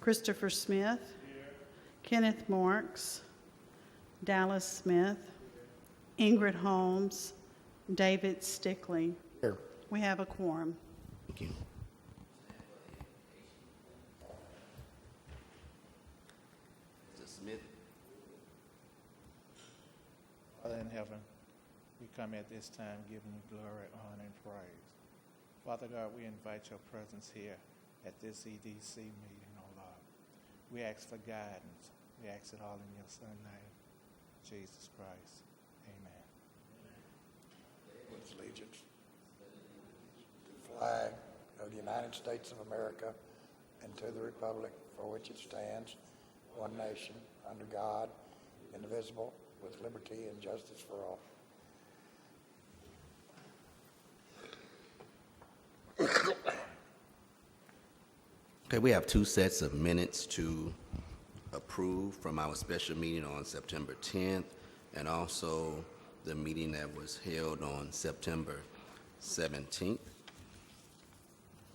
Christopher Smith. Kenneth Marks. Dallas Smith. Ingrid Holmes. David Stickley. Here. We have a quorum. Thank you. Mr. Smith. Father in heaven, we come at this time giving you glory, honor, and praise. Father God, we invite your presence here at this EDC meeting, oh Lord. We ask for guidance. We ask it all in your Son's name, Jesus Christ. Amen. Pledge allegiance to the flag of the United States of America and to the republic for which it stands, one nation, under God, indivisible, with liberty and justice for all. Okay, we have 2 sets of minutes to approve from our special meeting on September 10th and also the meeting that was held on September 17th.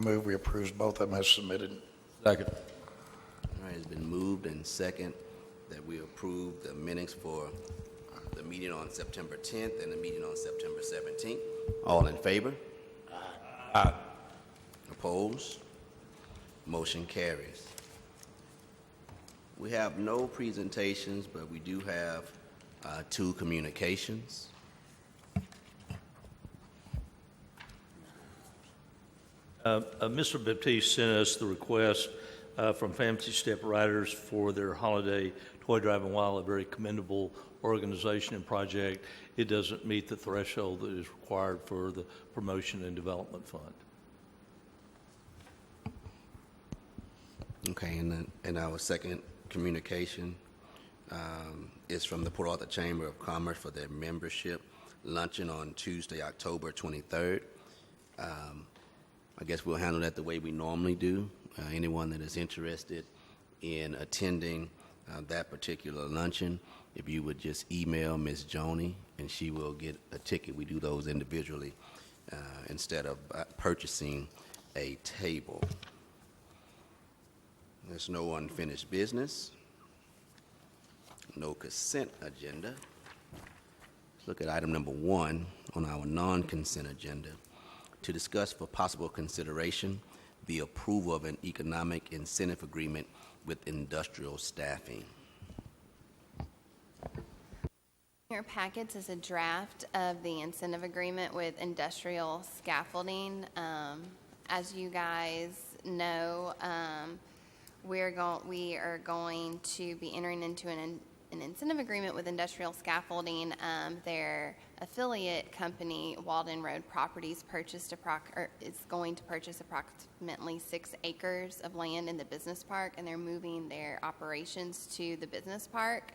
Move we approve both of them as submitted. Second. All right, it's been moved and second that we approve the minutes for the meeting on September 10th and the meeting on September 17th. All in favor? Aye. Opposed? Motion carries. We have no presentations, but we do have 2 communications. Mr. Baptiste sent us the request from Fancy Step Riders for their holiday toy drive, and while a very commendable organization and project, it doesn't meet the threshold that is required for the Promotion and Development Fund. Okay, and our second communication is from the Port Arthur Chamber of Commerce for their membership luncheon on Tuesday, October 23rd. I guess we'll handle that the way we normally do. Anyone that is interested in attending that particular luncheon, if you would just email Ms. Joni and she will get a ticket. We do those individually instead of purchasing a table. There's no unfinished business, no consent agenda. Let's look at item number 1 on our non-consent agenda to discuss for possible consideration the approval of an economic incentive agreement with industrial staffing. In your packets is a draft of the incentive agreement with industrial scaffolding. As you guys know, we are going to be entering into an incentive agreement with industrial scaffolding. Their affiliate company, Walden Road Properties, is going to purchase approximately 6 acres of land in the business park, and they're moving their operations to the business park.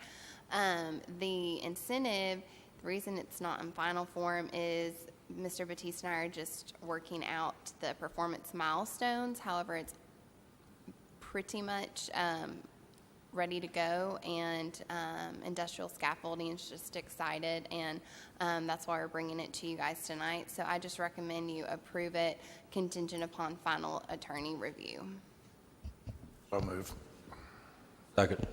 The incentive, the reason it's not in final form is Mr. Batiste and I are just working out the performance milestones. However, it's pretty much ready to go, and industrial scaffolding is just excited, and that's why we're bringing it to you guys tonight. So I just recommend you approve it contingent upon final attorney review. So move. Second.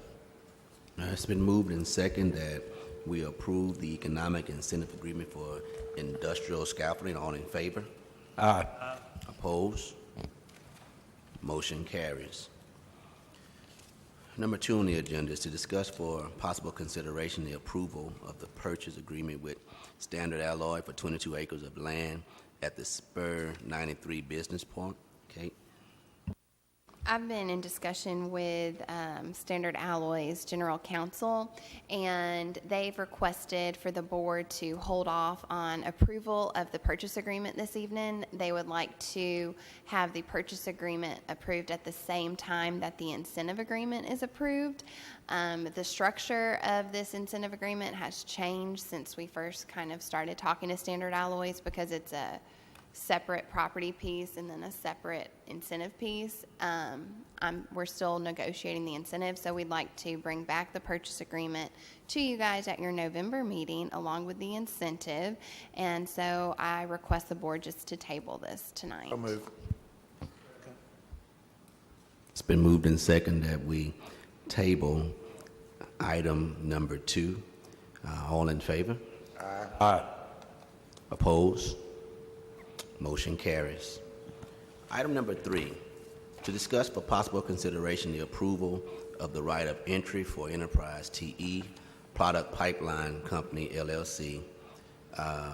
It's been moved and second that we approve the economic incentive agreement for industrial scaffolding. All in favor? Aye. Opposed? Motion carries. Number 2 on the agenda is to discuss for possible consideration the approval of the purchase agreement with Standard Alloy for 22 acres of land at the Spur 93 Business Park. Kate? I've been in discussion with Standard Alloy's general counsel, and they've requested for the board to hold off on approval of the purchase agreement this evening. They would like to have the purchase agreement approved at the same time that the incentive agreement is approved. The structure of this incentive agreement has changed since we first kind of started talking to Standard Alloys, because it's a separate property piece and then a separate incentive piece. We're still negotiating the incentive, so we'd like to bring back the purchase agreement to you guys at your November meeting along with the incentive, and so I request the board just to table this tonight. So move. It's been moved and second that we table item number 2. All in favor? Aye. Opposed? Motion carries. Item number 3, to discuss for possible consideration the approval of the right of entry for Enterprise TE Product Pipeline Company, LLC, I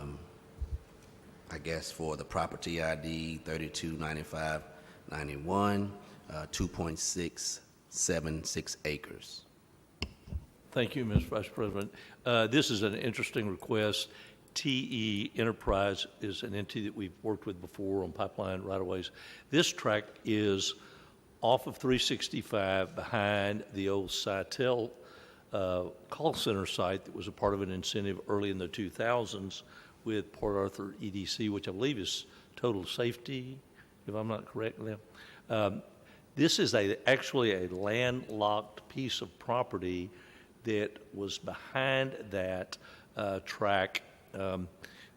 guess for the property ID 329591, 2.676 acres. Thank you, Mr. Vice President. This is an interesting request. TE Enterprise is an entity that we've worked with before on pipeline right-of-ways. This tract is off of 365 behind the old Sitel call center site that was a part of an incentive early in the 2000s with Port Arthur EDC, which I believe is Total Safety, if I'm not correct now. This is actually a landlocked piece of property that was behind that track.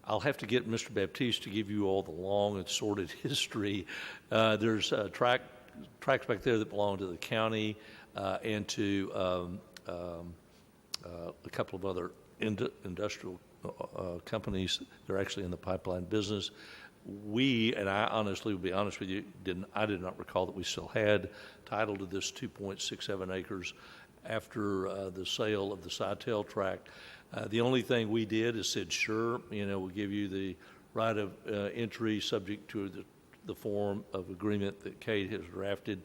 I'll have to get Mr. Baptiste to give you all the long and sordid history. There's tracks back there that belong to the county and to a couple of other industrial companies that are actually in the pipeline business. And I honestly, will be honest with you, I did not recall that we still had title to this 2.67 acres after the sale of the Sitel tract. The only thing we did is said, sure, we'll give you the right of entry subject to the form of agreement that Kate has drafted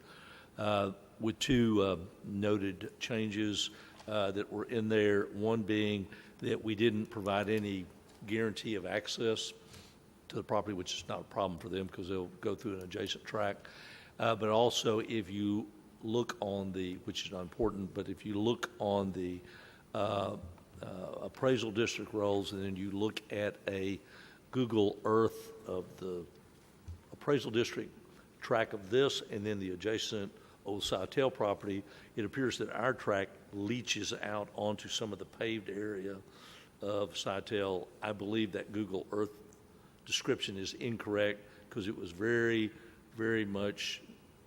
with 2 noted changes that were in there, one being that we didn't provide any guarantee of access to the property, which is not a problem for them because they'll go through an adjacent tract. But also, if you look on which is not important, but if you look on the appraisal district rolls and then you look at a Google Earth of the appraisal district tract of this and then the adjacent old Sitel property, it appears that our tract leaches out onto some of the paved area of Sitel. I believe that Google Earth description is incorrect because it was very, very much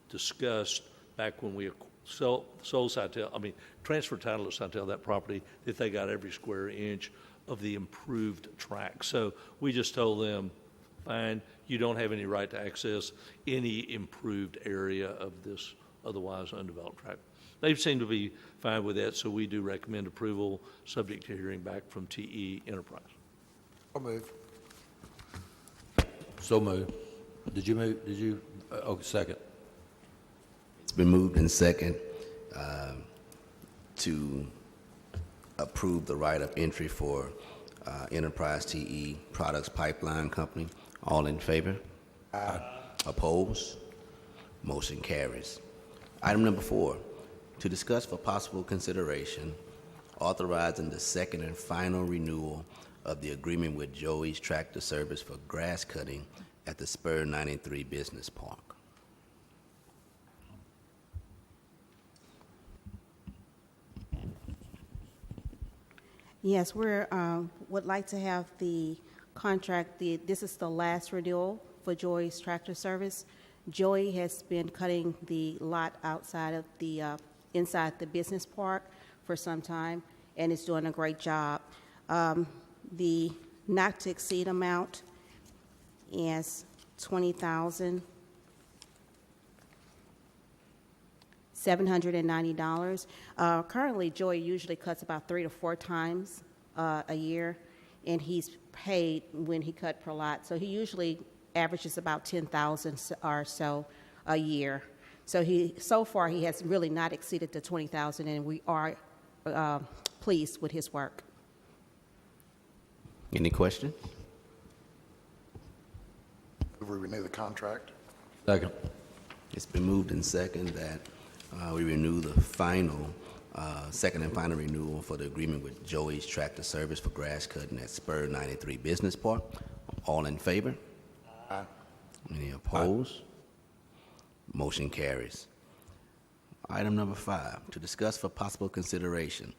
discussed back when we sold Sitel, transferred title to Sitel, that property, that they got every square inch of the improved tract. So we just told them, fine, you don't have any right to access any improved area of this otherwise undeveloped tract. They seem to be fine with that, so we do recommend approval, subject to hearing back from TE Enterprise. So move. So moved. Did you move? Did you? Second. It's been moved and second to approve the right of entry for Enterprise TE Products Pipeline Company. All in favor? Aye. Opposed? Motion carries. Item number 4, to discuss for possible consideration authorizing the second and final renewal of the agreement with Joey's Tractor Service for grass cutting at the Spur 93 Business Park. Yes, we would like to have the contract, this is the last renewal for Joey's Tractor Service. Joey has been cutting the lot outside of inside the business park for some time and is doing a great job. The not to exceed amount is $20,790. Currently, Joey usually cuts about 3 to 4 times a year, and he's paid when he cut per lot. So he usually averages about $10,000 or so a year. So far he has really not exceeded the $20,000, and we are pleased with his work. Any questions? We renew the contract. Second. It's been moved and second that we renew the second and final renewal for the agreement with Joey's Tractor Service for grass cutting at Spur 93 Business Park. All in favor? Aye. Any opposed? Motion carries. Item number 5, to discuss for possible consideration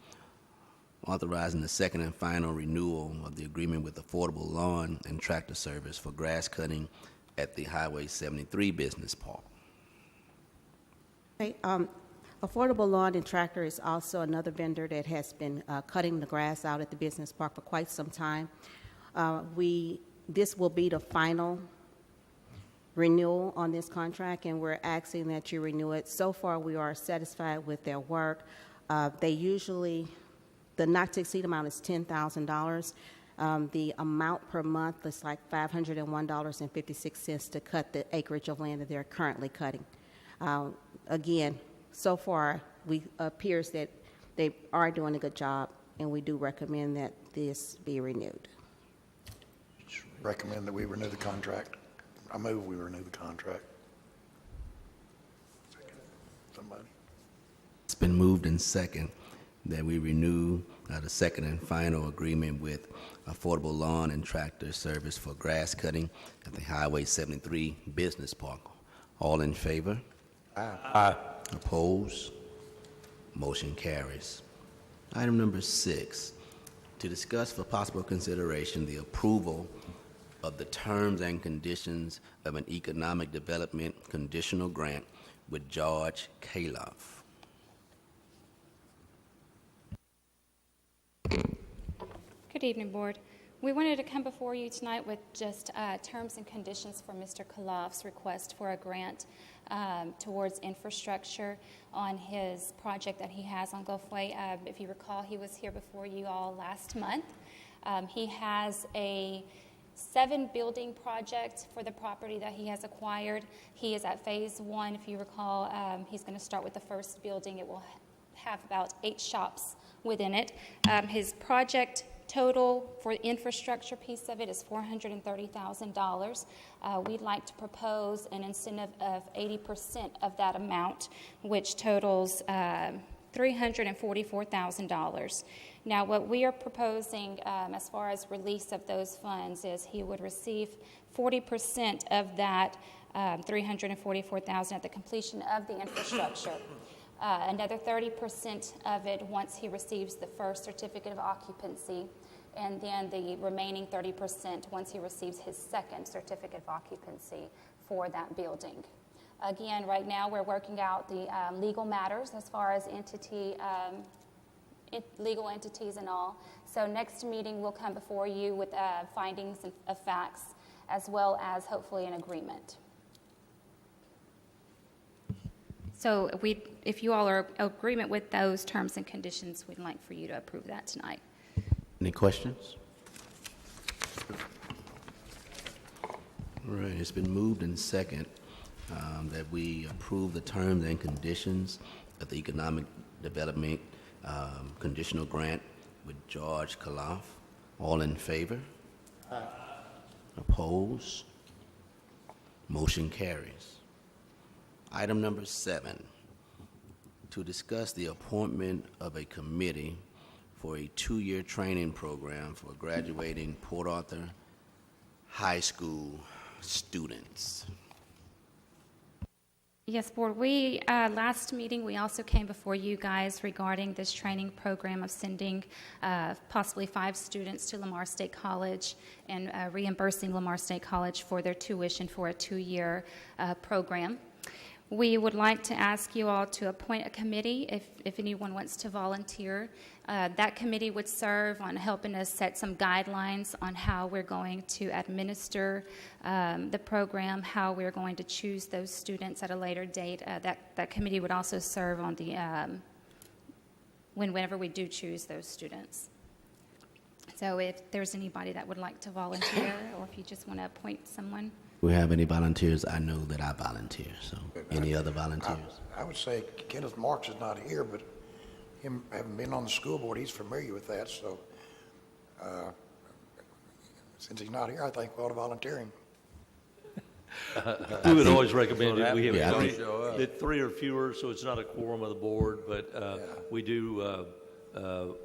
authorizing the second and final renewal of the agreement with Affordable Lawn and Tractor Service for grass cutting at the Highway 73 Business Park. Okay, Affordable Lawn and Tractor is also another vendor that has been cutting the grass out at the business park for quite some time. This will be the final renewal on this contract, and we're asking that you renew it. So far, we are satisfied with their work. The not to exceed amount is $10,000. The amount per month is like $501.56 to cut the acreage of land that they're currently cutting. Again, so far, we appears that they are doing a good job, and we do recommend that this be renewed. Recommend that we renew the contract. I move we renew the contract. Somebody. It's been moved in second that we renew the second and final agreement with Affordable Lawn and Tractor Service for grass cutting at the Highway 73 Business Park. All in favor? Aye. Opposed? Motion carries. Item number 6, to discuss for possible consideration the approval of the terms and conditions of an economic development conditional grant with George Kaloff. Good evening, Board. We wanted to come before you tonight with just terms and conditions for Mr. Kaloff's request for a grant towards infrastructure on his project that he has on Gulfway. If you recall, he was here before you all last month. He has a 7-building project for the property that he has acquired. He is at phase 1. If you recall, he's going to start with the first building. It will have about 8 shops within it. His project total for the infrastructure piece of it is $430,000. We'd like to propose an incentive of 80% of that amount, which totals $344,000. Now, what we are proposing as far as release of those funds is he would receive 40% of that $344,000 at the completion of the infrastructure. Another 30% of it once he receives the first certificate of occupancy, and then the remaining 30% once he receives his second certificate of occupancy for that building. Again, right now we're working out the legal matters as far as legal entities and all. So next meeting we'll come before you with findings of facts as well as hopefully an agreement. So if you all are in agreement with those terms and conditions, we'd like for you to approve that tonight. Any questions? All right, it's been moved in second that we approve the terms and conditions of the economic development conditional grant with George Kaloff. All in favor? Aye. Opposed? Motion carries. Item number 7, to discuss the appointment of a committee for a 2-year training program for graduating Port Arthur High School students. Yes, Board. We, last meeting, we also came before you guys regarding this training program of sending possibly 5 students to Lamar State College and reimbursing Lamar State College for their tuition for a 2-year program. We would like to ask you all to appoint a committee if anyone wants to volunteer. That committee would serve on helping us set some guidelines on how we're going to administer the program, how we're going to choose those students at a later date. That committee would also serve on the whenever we do choose those students. So if there's anybody that would like to volunteer or if you just want to appoint someone. Do we have any volunteers? I know that I volunteer, so any other volunteers? I would say Kenneth Marks is not here, but him having been on the school board, he's familiar with that, so since he's not here, I think we ought to volunteer him. We would always recommend it. We have Yeah, I 3 or fewer, so it's not a quorum of the board, but we do know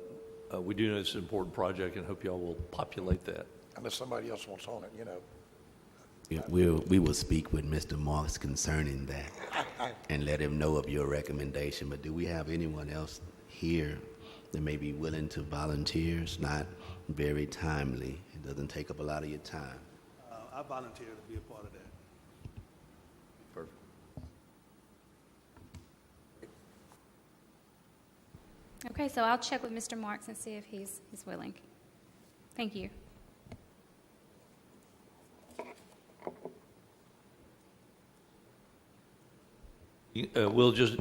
it's an important project and hope y'all will populate that. Unless somebody else wants on it, you know. Yeah, we will speak with Mr. Marks concerning that and let him know of your recommendation. But do we have anyone else here that may be willing to volunteer? It's not very timely. It doesn't take up a lot of your time. I volunteer to be a part of that. Perfect. Okay, so I'll check with Mr. Marks and see if he's willing. Thank you. We'll just,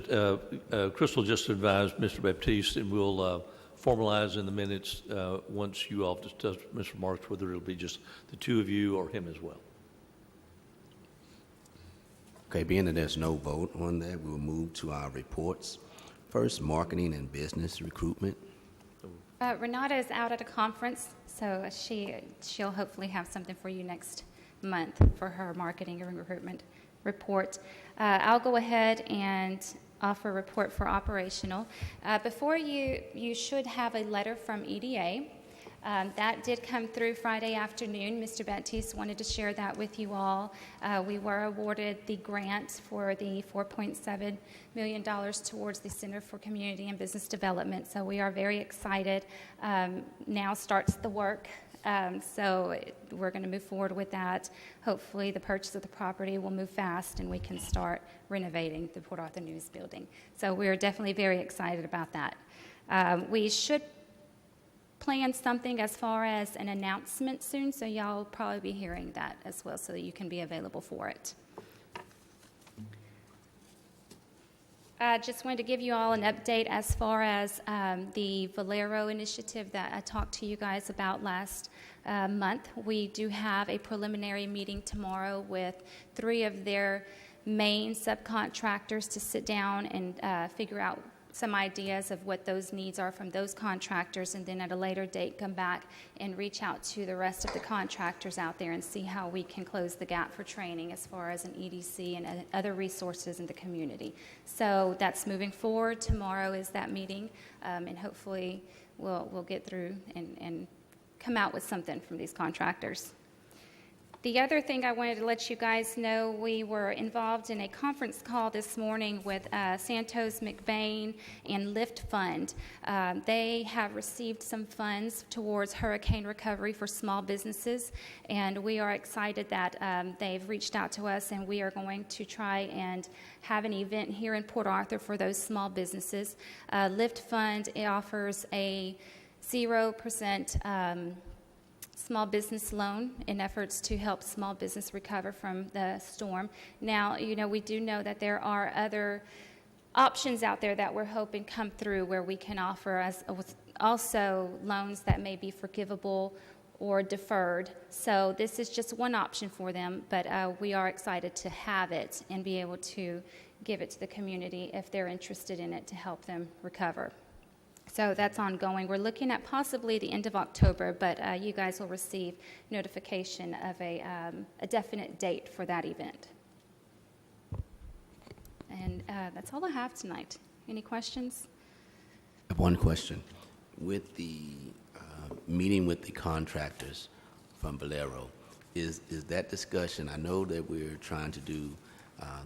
Crystal just advised Mr. Baptiste, and we'll formalize in the minutes once you all discuss, Mr. Marks, whether it'll be just the two of you or him as well. Okay, being that there's no vote on that, we'll move to our reports. First, marketing and business recruitment. Renata is out at a conference, so she'll hopefully have something for you next month for her marketing and recruitment report. I'll go ahead and offer a report for operational. Before you should have a letter from EDA. That did come through Friday afternoon. Mr. Baptiste wanted to share that with you all. We were awarded the grant for the $4.7 million towards the Center for Community and Business Development, so we are very excited. Now starts the work. So we're going to move forward with that. Hopefully the purchase of the property will move fast and we can start renovating the Port Arthur News Building. So we're definitely very excited about that. We should plan something as far as an announcement soon, so y'all will probably be hearing that as well so that you can be available for it. I just wanted to give you all an update as far as the Valero initiative that I talked to you guys about last month. We do have a preliminary meeting tomorrow with 3 of their main subcontractors to sit down and figure out some ideas of what those needs are from those contractors, and then at a later date come back and reach out to the rest of the contractors out there and see how we can close the gap for training as far as an EDC and other resources in the community. So that's moving forward. Tomorrow is that meeting, and hopefully we'll get through and come out with something from these contractors. The other thing I wanted to let you guys know, we were involved in a conference call this morning with Santos McBain and Lift Fund. They have received some funds towards hurricane recovery for small businesses, and we are excited that they've reached out to us, and we are going to try and have an event here in Port Arthur for those small businesses. Lift Fund offers a 0% small business loan in efforts to help small business recover from the storm. Now, we do know that there are other options out there that we're hoping come through where we can offer also loans that may be forgivable or deferred. So this is just one option for them, but we are excited to have it and be able to give it to the community if they're interested in it to help them recover. So that's ongoing. We're looking at possibly the end of October, but you guys will receive notification of a definite date for that event. And that's all I have tonight. Any questions? I have one question. With the meeting with the contractors from Valero, is that discussion, I know that we're trying to do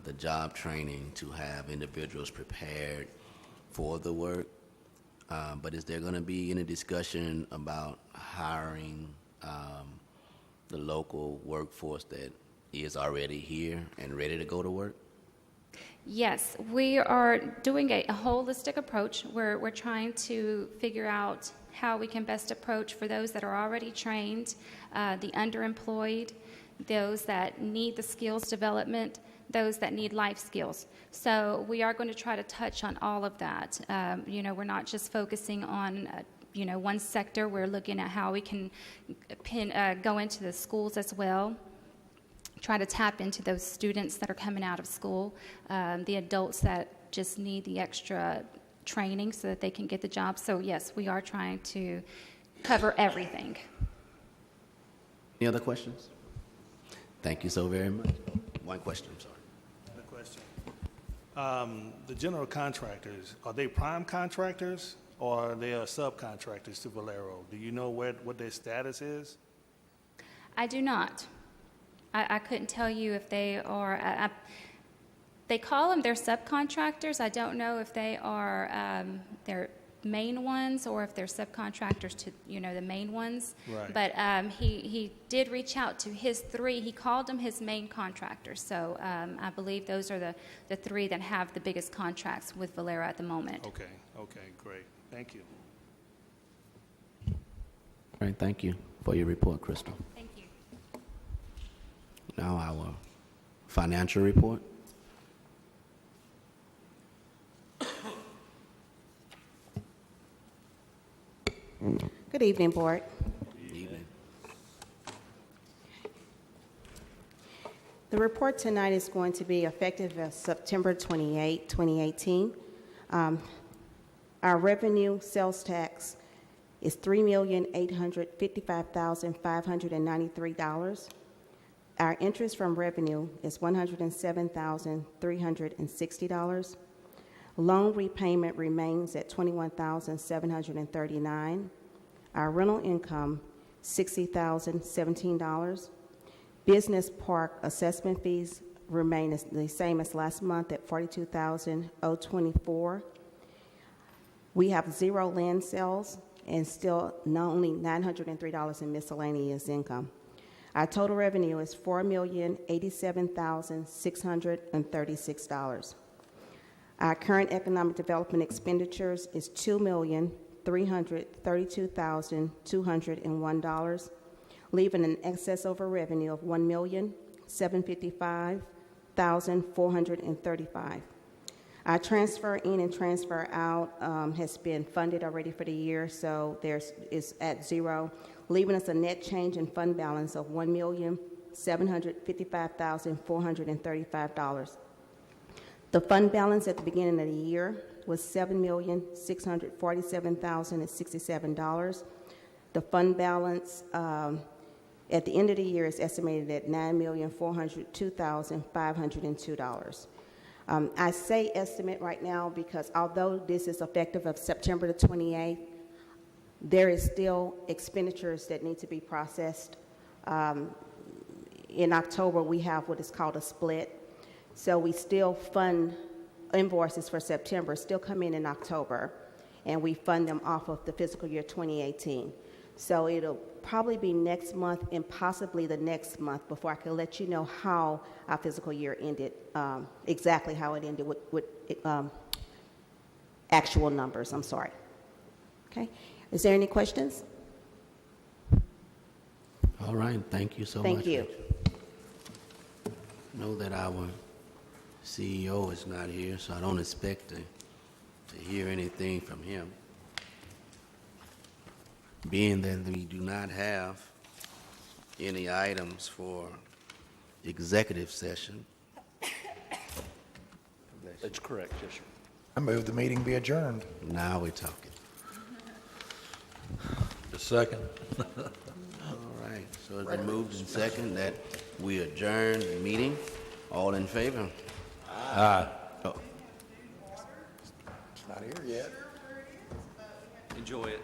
the job training to have individuals prepared for the work, but is there going to be any discussion about hiring the local workforce that is already here and ready to go to work? Yes, we are doing a holistic approach. We're trying to figure out how we can best approach for those that are already trained, the underemployed, those that need the skills development, those that need life skills. So we are going to try to touch on all of that. We're not just focusing on one sector. We're looking at how we can go into the schools as well, try to tap into those students that are coming out of school, the adults that just need the extra training so that they can get the job. So yes, we are trying to cover everything. Any other questions? Thank you so very much. One question, I'm sorry. The question. The general contractors, are they prime contractors or are they subcontractors to Valero? Do you know what their status is? I do not. I couldn't tell you if they are, they call them their subcontractors. I don't know if they are their main ones or if they're subcontractors to, the main ones. Right. But he did reach out to his three. He called them his main contractors. So I believe those are the three that have the biggest contracts with Valero at the moment. Okay, great. Thank you. All right, thank you for your report, Crystal. Thank you. Now our financial report. Good evening, Board. Evening. The report tonight is going to be effective as September 28, 2018. Our revenue sales tax is $3,855,593. Our interest from revenue is $107,360. Loan repayment remains at $21,739. Our rental income, $60,017. Business park assessment fees remain the same as last month at $42,024. We have 0 land sales and still not only $903 in miscellaneous income. Our total revenue is $4,087,636. Our current economic development expenditures is $2,332,201, leaving an excess over revenue of $1,755,435. Our transfer in and transfer out has been funded already for the year, so is at 0, leaving us a net change in fund balance of $1,755,435. The fund balance at the beginning of the year was $7,647,067. The fund balance at the end of the year is estimated at $9,402,502. I say estimate right now because although this is effective of September the 28th, there is still expenditures that need to be processed. In October, we have what is called a split. So we still fund invoices for September, still come in October, and we fund them off of the fiscal year 2018. So it'll probably be next month and possibly the next month before I can let you know how our fiscal year ended, exactly how it ended with actual numbers. I'm sorry. Okay. Is there any questions? All right, thank you so much. Thank you. Know that our CEO is not here, so I don't expect to hear anything from him. Being that we do not have any items for executive session. That's correct, yes, sir. I move the meeting be adjourned. Now we're talking. The second. All right, so it's been moved and second that we adjourn the meeting. All in favor? Aye. Oh, It's not here yet. Enjoy it.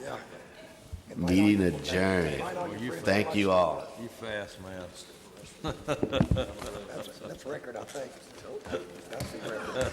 Yeah. meeting adjourned. Thank you all. You fast, man. That's record, I think. That's the record.